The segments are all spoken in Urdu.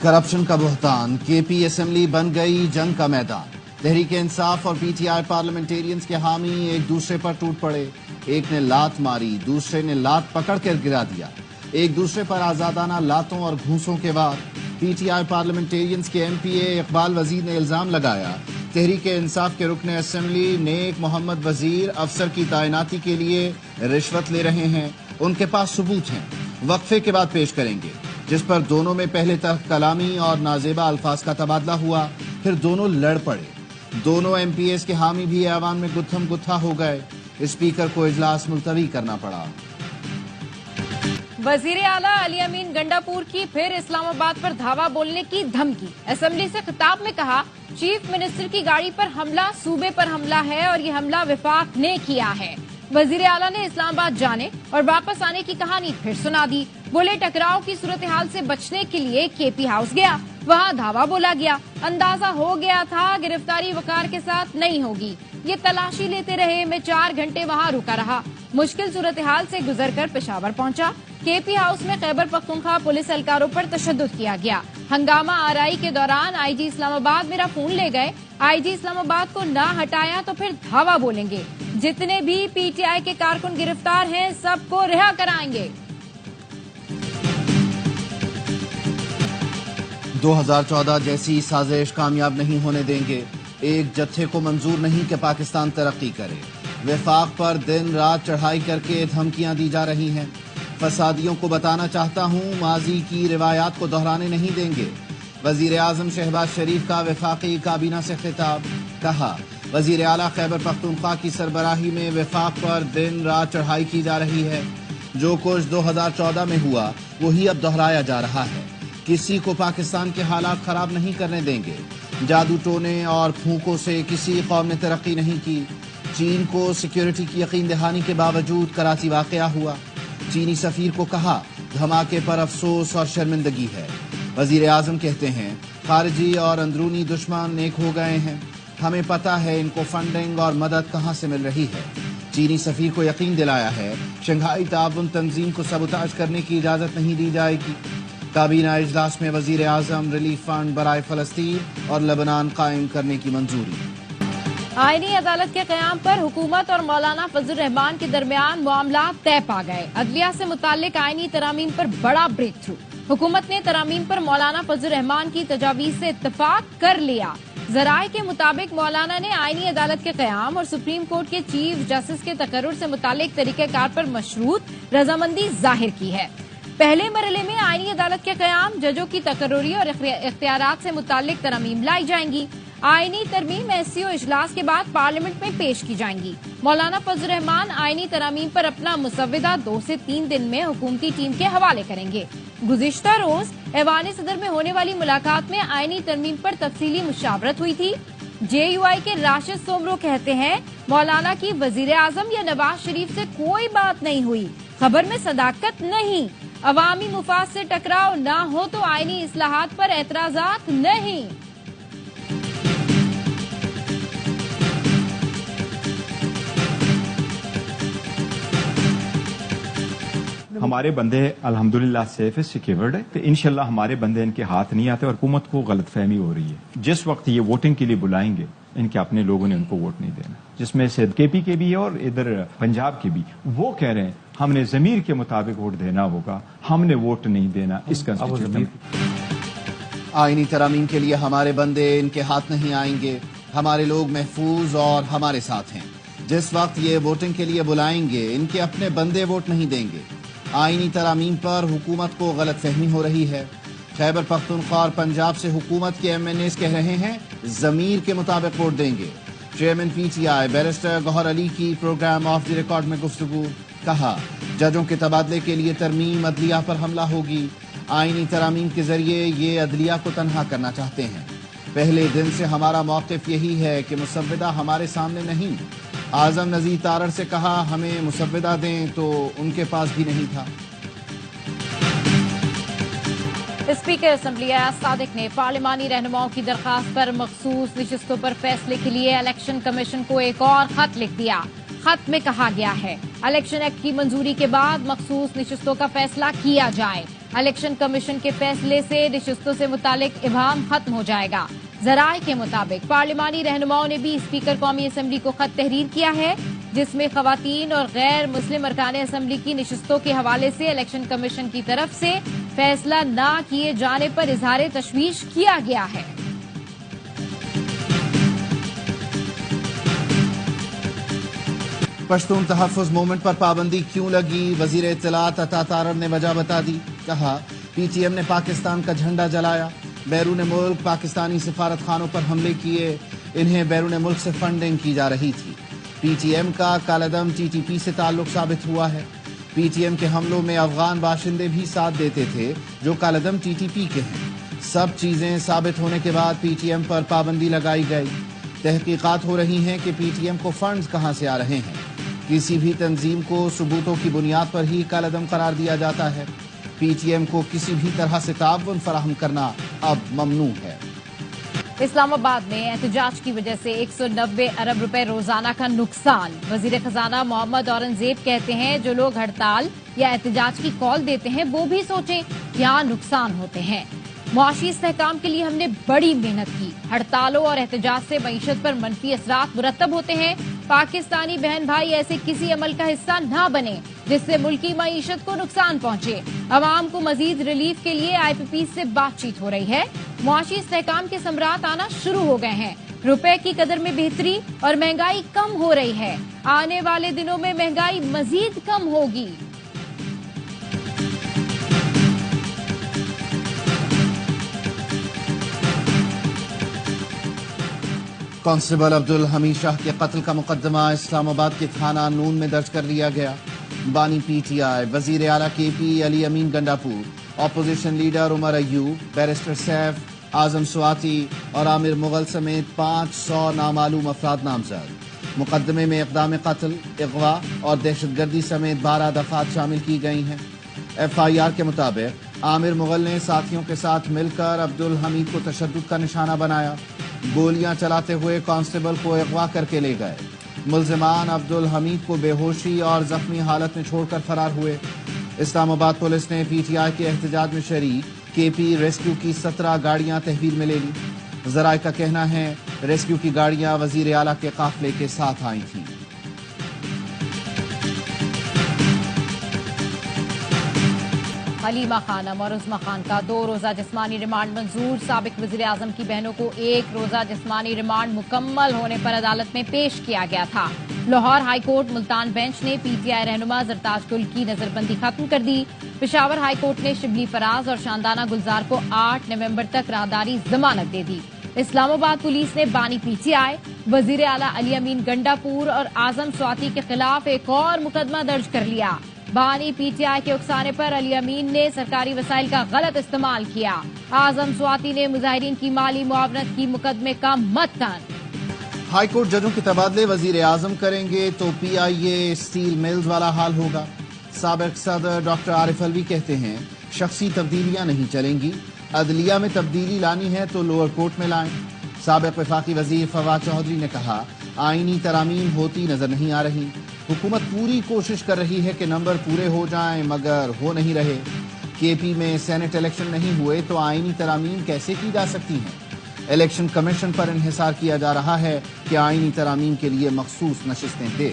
کرپشن کا بہتان، کے پی اسمبلی بن گئی جنگ کا میدان۔ تحریک انصاف اور پی ٹی آئی پارلیمنٹیرینز کے حامی ایک دوسرے پر ٹوٹ پڑے، ایک نے لات ماری، دوسرے نے لات پکڑ کر گرا دیا۔ ایک دوسرے پر آزادانہ لاتوں اور گھونسوں کے بعد پی ٹی آئی پارلیمنٹیرینز کے ایم پی اے اقبال وزیر نے الزام لگایا تحریک انصاف کے رکن اسمبلی نیک محمد وزیر افسر کی تعیناتی کے لیے رشوت لے رہے ہیں۔ ان کے پاس ثبوت ہیں، وقفے کے بعد پیش کریں گے، جس پر دونوں میں پہلے تلخ کلامی اور نازیبا الفاظ کا تبادلہ ہوا، پھر دونوں لڑ پڑے۔ دونوں ایم پی ایز کے حامی بھی ایوان میں گتھم گتھا ہو گئے۔ اسپیکر کو اجلاس ملتوی کرنا پڑا۔ وزیر اعلیٰ علی امین گنڈاپور کی پھر اسلام آباد پر دھاوا بولنے کی دھمکی۔ اسمبلی سے خطاب میں کہا، چیف منسٹر کی گاڑی پر حملہ صوبے پر حملہ ہے اور یہ حملہ وفاق نے کیا ہے۔ وزیر اعلیٰ نے اسلام آباد جانے اور واپس آنے کی کہانی پھر سنا دی۔ بولے ٹکراؤ کی صورتحال سے بچنے کے لیے کے پی ہاؤس گیا، وہاں دھاوا بولا گیا، اندازہ ہو گیا تھا گرفتاری وقار کے ساتھ نہیں ہوگی۔ یہ تلاشی لیتے رہے، میں 4 گھنٹے وہاں رکا رہا، مشکل صورتحال سے گزر کر پشاور پہنچا۔ کے پی ہاؤس میں خیبر پختونخوا پولیس اہلکاروں پر تشدد کیا گیا۔ ہنگامہ آرائی کے دوران آئی جی اسلام آباد میرا فون لے گئے، آئی جی اسلام آباد کو نہ ہٹایا تو پھر دھاوا بولیں گے۔ جتنے بھی پی ٹی آئی کے کارکن گرفتار ہیں سب کو رہا کرائیں گے۔ 2014 جیسی سازش کامیاب نہیں ہونے دیں گے۔ ایک جتھے کو منظور نہیں کہ پاکستان ترقی کرے۔ وفاق پر دن رات چڑھائی کر کے دھمکیاں دی جا رہی ہیں۔ فسادیوں کو بتانا چاہتا ہوں، ماضی کی روایات کو دہرانے نہیں دیں گے۔ وزیر اعظم شہباز شریف کا وفاقی کابینہ سے خطاب، کہا وزیر اعلیٰ خیبر پختونخوا کی سربراہی میں وفاق پر دن رات چڑھائی کی جا رہی ہے۔ جو کچھ 2014 میں ہوا وہی اب دہرایا جا رہا ہے۔ کسی کو پاکستان کے حالات خراب نہیں کرنے دیں گے۔ جادو ٹونے اور پھونکوں سے کسی قوم نے ترقی نہیں کی۔ چین کو سیکیورٹی کی یقین دہانی کے باوجود کراچی واقعہ ہوا۔ چینی سفیر کو کہا دھماکے پر افسوس اور شرمندگی ہے۔ وزیر اعظم کہتے ہیں خارجی اور اندرونی دشمن نیک ہو گئے ہیں، ہمیں پتہ ہے ان کو فنڈنگ اور مدد کہاں سے مل رہی ہے۔ چینی سفیر کو یقین دلایا ہے شنگھائی تعاون تنظیم کو سبوتاژ کرنے کی اجازت نہیں دی جائے گی۔ کابینہ اجلاس میں وزیر اعظم ریلیف فنڈ برائے فلسطین اور لبنان قائم کرنے کی منظوری۔ آئینی عدالت کے قیام پر حکومت اور مولانا فضل الرحمان کے درمیان معاملات طے پا گئے۔ عدلیہ سے متعلق آئینی ترامیم پر بڑا بریک تھرو۔ حکومت نے ترامیم پر مولانا فضل الرحمان کی تجاویز سے اتفاق کر لیا۔ ذرائع کے مطابق مولانا نے آئینی عدالت کے قیام اور سپریم کورٹ کے چیف جسٹس کے تقرر سے متعلق طریقہ کار پر مشروط رضامندی ظاہر کی ہے۔ پہلے مرحلے میں آئینی عدالت کے قیام، ججوں کی تقرری اور اختیارات سے متعلق ترامیم لائی جائیں گی۔ آئینی ترمیم ایس سی او اجلاس کے بعد پارلیمنٹ میں پیش کی جائیں گی۔ مولانا فضل الرحمان آئینی ترامیم پر اپنا مسودہ 2 سے 3 دن میں حکومتی ٹیم کے حوالے کریں گے۔ گزشتہ روز ایوان صدر میں ہونے والی ملاقات میں آئینی ترمیم پر تفصیلی مشاورت ہوئی تھی۔ جے یو آئی کے راشد سومرو کہتے ہیں مولانا کی وزیر اعظم یا نواز شریف سے کوئی بات نہیں ہوئی، خبر میں صداقت نہیں، عوامی مفاد سے ٹکراؤ نہ ہو تو آئینی اصلاحات پر اعتراضات نہیں۔ ہمارے بندے الحمدللہ سیف ہے، سیکیورڈ ہے، تو انشاءاللہ ہمارے بندے ان کے ہاتھ نہیں آتے اور حکومت کو غلط فہمی ہو رہی ہے۔ جس وقت یہ ووٹنگ کے لیے بلائیں گے ان کے اپنے لوگوں نے ان کو ووٹ نہیں دینا، جس میں سے کے پی کے بھی اور ادھر پنجاب کے بھی، وہ کہہ رہے ہیں ہم نے ضمیر کے مطابق ووٹ دینا ہوگا، ہم نے ووٹ نہیں دینا اس کا۔ آئینی ترامیم کے لیے ہمارے بندے ان کے ہاتھ نہیں آئیں گے، ہمارے لوگ محفوظ اور ہمارے ساتھ ہیں۔ جس وقت یہ ووٹنگ کے لیے بلائیں گے ان کے اپنے بندے ووٹ نہیں دیں گے۔ آئینی ترامیم پر حکومت کو غلط فہمی ہو رہی ہے۔ خیبر پختونخوا اور پنجاب سے حکومت کے ایم این ایز کہہ رہے ہیں ضمیر کے مطابق ووٹ دیں گے۔ Chairman P T I barrister Gohar Ali کی پروگرام آف دی ریکارڈ میں گفتگو، کہا ججوں کے تبادلے کے لیے ترمیم عدلیہ پر حملہ ہوگی۔ آئینی ترامیم کے ذریعے یہ عدلیہ کو تنہا کرنا چاہتے ہیں۔ پہلے دن سے ہمارا موقف یہی ہے کہ مسودہ ہمارے سامنے نہیں۔ اعظم نذیر تارڑ سے کہا ہمیں مسودہ دیں تو ان کے پاس بھی نہیں تھا۔ اسپیکر اسمبلی ایاز صادق نے پارلیمانی رہنماؤں کی درخواست پر مخصوص نشستوں پر فیصلے کے لیے الیکشن کمیشن کو ایک اور خط لکھ دیا۔ خط میں کہا گیا ہے الیکشن ایکٹ کی منظوری کے بعد مخصوص نشستوں کا فیصلہ کیا جائے۔ الیکشن کمیشن کے فیصلے سے نشستوں سے متعلق ابہام ختم ہو جائے گا۔ ذرائع کے مطابق پارلیمانی رہنماؤں نے بھی اسپیکر قومی اسمبلی کو خط تحریر کیا ہے، جس میں خواتین اور غیر مسلم ارکان اسمبلی کی نشستوں کے حوالے سے الیکشن کمیشن کی طرف سے فیصلہ نہ کیے جانے پر اظہار تشویش کیا گیا ہے۔ پشتون تحفظ موومنٹ پر پابندی کیوں لگی؟ وزیر اطلاعات عطا طارر نے وجہ بتا دی۔ کہا پی ٹی ایم نے پاکستان کا جھنڈا جلایا، بیرون ملک پاکستانی سفارت خانوں پر حملے کیے، انہیں بیرون ملک سے فنڈنگ کی جا رہی تھی۔ پی ٹی ایم کا کالعدم ٹی ٹی پی سے تعلق ثابت ہوا ہے۔ پی ٹی ایم کے حملوں میں افغان باشندے بھی ساتھ دیتے تھے جو کالعدم ٹی ٹی پی کے ہیں۔ سب چیزیں ثابت ہونے کے بعد پی ٹی ایم پر پابندی لگائی گئی۔ تحقیقات ہو رہی ہیں کہ پی ٹی ایم کو فنڈز کہاں سے آ رہے ہیں۔ کسی بھی تنظیم کو ثبوتوں کی بنیاد پر ہی کالعدم قرار دیا جاتا ہے۔ پی ٹی ایم کو کسی بھی طرح سے تعاون فراہم کرنا اب ممنوع ہے۔ اسلام آباد میں احتجاج کی وجہ سے 190 ارب روپے روزانہ کا نقصان۔ وزیر خزانہ محمد اورنگزیب کہتے ہیں جو لوگ ہڑتال یا احتجاج کی کال دیتے ہیں وہ بھی سوچیں کیا نقصان ہوتے ہیں۔ معاشی استحکام کے لیے ہم نے بڑی محنت کی۔ ہڑتالوں اور احتجاج سے معیشت پر منفی اثرات مرتب ہوتے ہیں۔ پاکستانی بہن بھائی ایسے کسی عمل کا حصہ نہ بنے جس سے ملکی معیشت کو نقصان پہنچے۔ عوام کو مزید ریلیف کے لیے آئی پی پی سے بات چیت ہو رہی ہے۔ معاشی استحکام کے ثمرات آنا شروع ہو گئے ہیں۔ روپے کی قدر میں بہتری اور مہنگائی کم ہو رہی ہے۔ آنے والے دنوں میں مہنگائی مزید کم ہوگی۔ کانسٹیبل عبدالحمید شاہ کے قتل کا مقدمہ اسلام آباد کے تھانہ نون میں درج کر لیا گیا۔ بانی پی ٹی آئی، وزیر اعلیٰ کے پی علی امین Gandapur, opposition leader Omar Ayub, barrister safe, اعظم سواتی اور عامر مغل سمیت 500 نامعلوم افراد نامزد۔ مقدمے میں اقدام قتل، اغوا اور دہشت گردی سمیت 12 دفعات شامل کی گئی ہیں۔ ایف آئی آر کے مطابق عامر مغل نے ساتھیوں کے ساتھ مل کر عبدالحمید کو تشدد کا نشانہ بنایا۔ گولیاں چلاتے ہوئے کانسٹیبل کو اغوا کر کے لے گئے۔ ملزمان عبدالحمید کو بے ہوشی اور زخمی حالت میں چھوڑ کر فرار ہوئے۔ اسلام آباد پولیس نے پی ٹی آئی کے احتجاج میں شریک کے پی ریسکیو کی 17 گاڑیاں تحویل میں لے لی۔ ذرائع کا کہنا ہے ریسکیو کی گاڑیاں وزیر اعلیٰ کے قافلے کے ساتھ آئی تھیں۔ حلیمہ خانم اور عظمیٰ خان کا 2 روزہ جسمانی ریمانڈ منظور۔ سابق وزیر اعظم کی بہنوں کو 1 روزہ جسمانی ریمانڈ مکمل ہونے پر عدالت میں پیش کیا گیا تھا۔ Lahore high court Multan bench نے پی ٹی آئی رہنما زرتاج گل کی نظر بندی ختم کر دی۔ پشاور ہائی کورٹ نے شبلی فراز اور شاندانہ گلزار کو 8 نومبر تک راہداری ضمانت دے دی۔ اسلام آباد پولیس نے بانی پی ٹی آئی، وزیر اعلیٰ علی امین گنڈاپور اور اعظم سواتی کے خلاف ایک اور مقدمہ درج کر لیا۔ بانی پی ٹی آئی کے اکسانے پر علی امین نے سرکاری وسائل کا غلط استعمال کیا۔ اعظم سواتی نے مظاہرین کی مالی معاونت کی مقدمے کا متن۔ ہائی کورٹ ججوں کے تبادلے وزیر اعظم کریں گے تو پی آئی اے اسٹیل ملز والا حال ہوگا۔ سابق صدر ڈاکٹر عارف الوی کہتے ہیں شخصی تبدیلیاں نہیں چلیں گی، عدلیہ میں تبدیلی لانی ہے تو لوور کورٹ میں لائیں۔ سابق وفاقی وزیر فواد چودھری نے کہا آئینی ترامیم ہوتی نظر نہیں آ رہی، حکومت پوری کوشش کر رہی ہے کہ نمبر پورے ہو جائیں مگر ہو نہیں رہے۔ کے پی میں سینٹ الیکشن نہیں ہوئے تو آئینی ترامیم کیسے کی جا سکتی ہیں؟ الیکشن کمیشن پر انحصار کیا جا رہا ہے کہ آئینی ترامیم کے لیے مخصوص نشستیں دے۔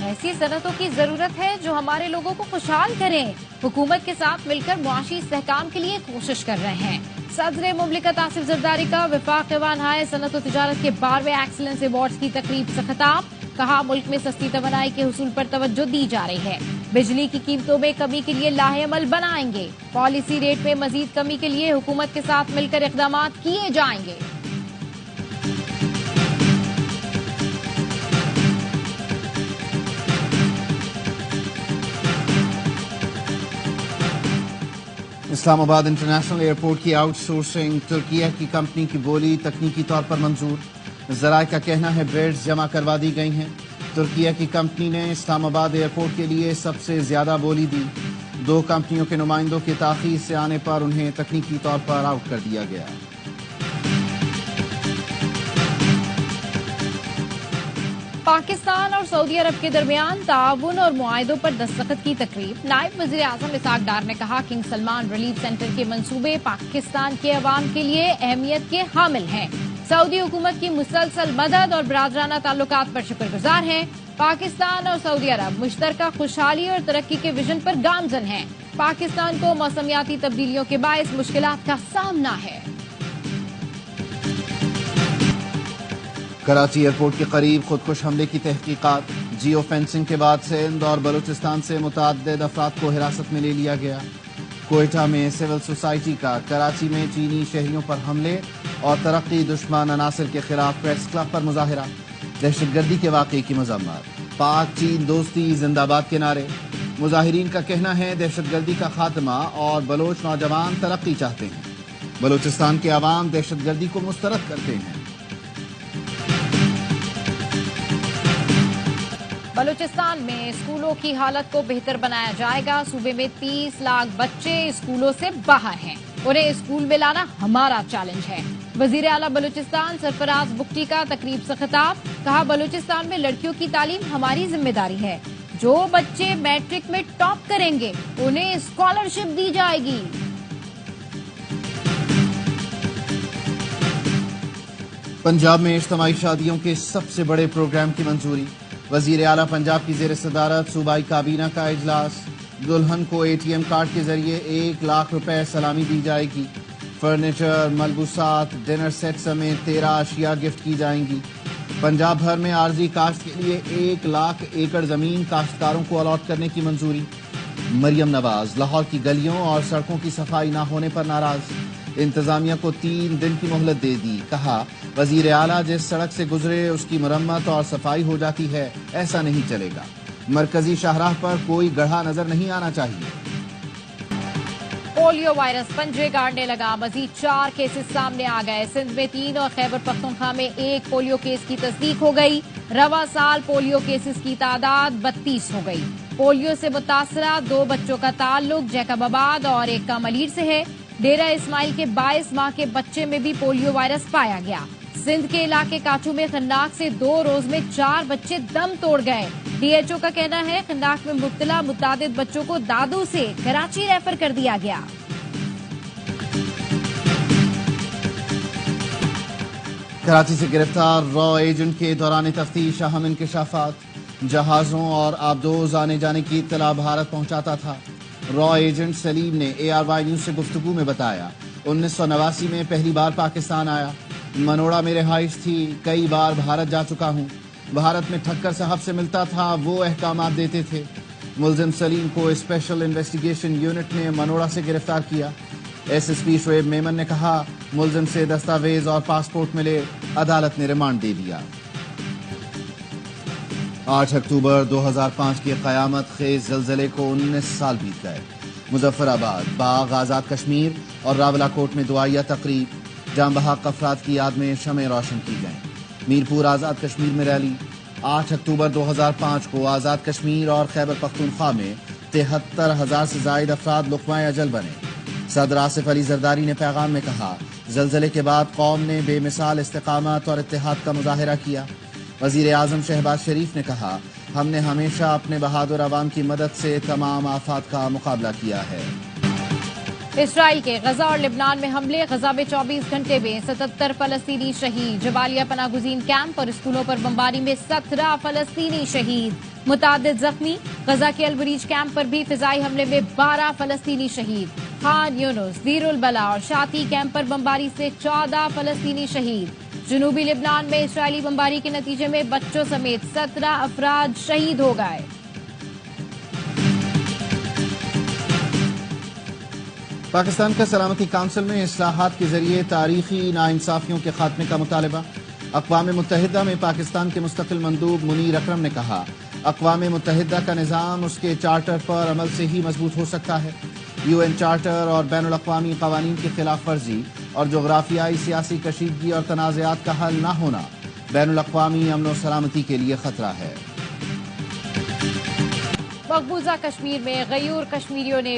ایسی صنعتوں کی ضرورت ہے جو ہمارے لوگوں کو خوشحال کریں۔ حکومت کے ساتھ مل کر معاشی استحکام کے لیے کوشش کر رہے ہیں۔ صدر مملکت آصف زرداری کا وفاق ایوان صنعت و تجارت کے 12ویں ایکسلنس ایوارڈز کی تقریب سے خطاب۔ کہا ملک میں سستی توانائی کے حصول پر توجہ دی جا رہی ہے۔ بجلی کی قیمتوں میں کمی کے لیے لاہے عمل بنائیں گے۔ پالیسی ریٹ میں مزید کمی کے لیے حکومت کے ساتھ مل کر اقدامات کیے جائیں گے۔ اسلام آباد انٹرنیشنل ایئرپورٹ کی آؤٹ سورسنگ ترکیہ کی کمپنی کی بولی تکنیکی طور پر منظور۔ ذرائع کا کہنا ہے بیڈز جمع کروا دی گئی ہیں۔ ترکیہ کی کمپنی نے اسلام آباد ایئرپورٹ کے لیے سب سے زیادہ بولی دی۔ 2 کمپنیوں کے نمائندوں کے تاخیر سے آنے پر انہیں تکنیکی طور پر آؤٹ کر دیا گیا۔ پاکستان اور سعودی عرب کے درمیان تعاون اور معاہدوں پر دستخط کی تقریب. نائب وزیر اعظم اسحاق ڈار نے کہا کنگ سلمان ریلیف سینٹر کے منصوبے پاکستان کے عوام کے لیے اہمیت کے حامل ہیں. سعودی حکومت کی مسلسل مدد اور برادرانہ تعلقات پر شکر گزار ہیں. پاکستان اور سعودی عرب مشترکہ خوشحالی اور ترقی کے ویژن پر گامزن ہیں. پاکستان کو موسمیاتی تبدیلیوں کے باعث مشکلات کا سامنا ہے. کراچی ایئرپورٹ کے قریب خودکش حملے کی تحقیقات. جیو فینسنگ کے بعد سندھ اور بلوچستان سے متعدد افراد کو حراست میں لے لیا گیا. کوئٹہ میں سول سوسائٹی کا کراچی میں چینی شہریوں پر حملے اور ترقی دشمن عناصر کے خلاف پریس کلب پر مظاہرہ. دہشت گردی کے واقعے کی مذمت. پاک چین دوستی زندہ باد کے نعرے. مظاہرین کا کہنا ہے دہشت گردی کا خاتمہ اور بلوچ نوجوان ترقی چاہتے ہیں. بلوچستان کے عوام دہشت گردی کو مسترد کرتے ہیں. بلوچستان میں اسکولوں کی حالت کو بہتر بنایا جائے گا. صوبے میں 30 لاکھ بچے اسکولوں سے باہر ہیں. انہیں اسکول میں لانا ہمارا چیلنج ہے. وزیر اعلیٰ بلوچستان سرفراز بگٹی کا تقریب سے خطاب. کہا بلوچستان میں لڑکیوں کی تعلیم ہماری ذمہ داری ہے. جو بچے میٹرک میں ٹاپ کریں گے انہیں اسکالرشپ دی جائے گی. پنجاب میں اجتماعی شادیوں کے سب سے بڑے پروگرام کی منظوری. وزیر اعلیٰ پنجاب کی زیر صدارت صوبائی کابینہ کا اجلاس. دلہن کو ATM کارڈ کے ذریعے 1 لاکھ روپے سلامی دی جائے گی. فرنیچر، ملبوسات، ڈنر سیٹ سمیت 13 اشیاء گفٹ کی جائیں گی. پنجاب بھر میں عارضی کاشت کے لیے 1 لاکھ ایکڑ زمین کاشتکاروں کو الاٹ کرنے کی منظوری. مریم نواز لاہور کی گلیوں اور سڑکوں کی صفائی نہ ہونے پر ناراض. انتظامیہ کو 3 دن کی مہلت دے دی. کہا وزیر اعلیٰ جس سڑک سے گزرے اس کی مرمت اور صفائی ہو جاتی ہے، ایسا نہیں چلے گا. مرکزی شاہراہ پر کوئی گڑھا نظر نہیں آنا چاہیے. پولیو وائرس پنجے گاڑنے لگا. مزید 4 کیسز سامنے آ گئے. سندھ میں 3 اور خیبر پختونخوا میں 1 پولیو کیس کی تصدیق ہو گئی. رواں سال پولیو کیسز کی تعداد 32 ہو گئی. پولیو سے متاثرہ 2 بچوں کا تعلق جیکب آباد اور ایک کا ملیر سے ہے. ڈیرہ اسماعیل کے 22 ماہ کے بچے میں بھی پولیو وائرس پایا گیا. سندھ کے علاقے کاچو میں خناق سے 2 روز میں 4 بچے دم توڑ گئے. DHO کا کہنا ہے خناق میں مبتلا متعدد بچوں کو دادو سے کراچی ریفر کر دیا گیا. کراچی سے گرفتار را ایجنٹ کے دوران تفتیش اہم انکشافات. جہازوں اور آبدوز آنے جانے کی اطلاع بھارت پہنچاتا تھا. را ایجنٹ سلیم نے ARY نیوز سے گفتگو میں بتایا 1989 میں پہلی بار پاکستان آیا. منوڑا میں رہائش تھی. کئی بار بھارت جا چکا ہوں. بھارت میں ٹھکر صاحب سے ملتا تھا، وہ احکامات دیتے تھے. ملزم سلیم کو اسپیشل انویسٹیگیشن یونٹ نے منوڑا سے گرفتار کیا. SSP شعیب میمن نے کہا ملزم سے دستاویز اور پاسپورٹ ملے. عدالت نے ریمانڈ دے دیا. 8 اکتوبر 2005 کے قیامت خیز زلزلے کو 19 سال بیت گئے. مظفر آباد، باغ آزاد کشمیر اور راولا کوٹ میں دعائیہ تقریب. جاں بحق افراد کی یاد میں شمع روشن کی گئیں. میرپور آزاد کشمیر میں ریلی. 8 اکتوبر 2005 کو آزاد کشمیر اور خیبر پختونخوا میں 73,000 سے زائد افراد لقمۂ اجل بنے. صدر آصف علی زرداری نے پیغام میں کہا زلزلے کے بعد قوم نے بے مثال استقامت اور اتحاد کا مظاہرہ کیا. وزیر اعظم شہباز شریف نے کہا ہم نے ہمیشہ اپنے بہادر عوام کی مدد سے تمام آفات کا مقابلہ کیا ہے. اسرائیل کے غزہ اور لبنان میں حملے. غزہ میں 24 گھنٹے میں 77 فلسطینی شہید. جبالیہ پناہ گزین کیمپ اور اسکولوں پر بمباری میں 17 فلسطینی شہید. متعدد زخمی. غزہ کے البریج کیمپ پر بھی فضائی حملے میں 12 فلسطینی شہید. خان یونس، دیر البلا اور شاتی کیمپ پر بمباری سے 14 فلسطینی شہید. جنوبی لبنان میں اسرائیلی بمباری کے نتیجے میں بچوں سمیت 17 افراد شہید ہو گئے. پاکستان کا سلامتی کونسل میں اصلاحات کے ذریعے تاریخی ناانصافیوں کے خاتمے کا مطالبہ. اقوام متحدہ میں پاکستان کے مستقل مندوب منیر اکرم نے کہا اقوام متحدہ کا نظام اس کے چارٹر پر عمل سے ہی مضبوط ہو سکتا ہے. UN چارٹر اور بین الاقوامی قوانین کی خلاف ورزی اور جغرافیائی سیاسی کشیدگی اور تنازعات کا حل نہ ہونا بین الاقوامی امن و سلامتی کے لیے خطرہ ہے. مقبوضہ کشمیر میں غیور کشمیریوں نے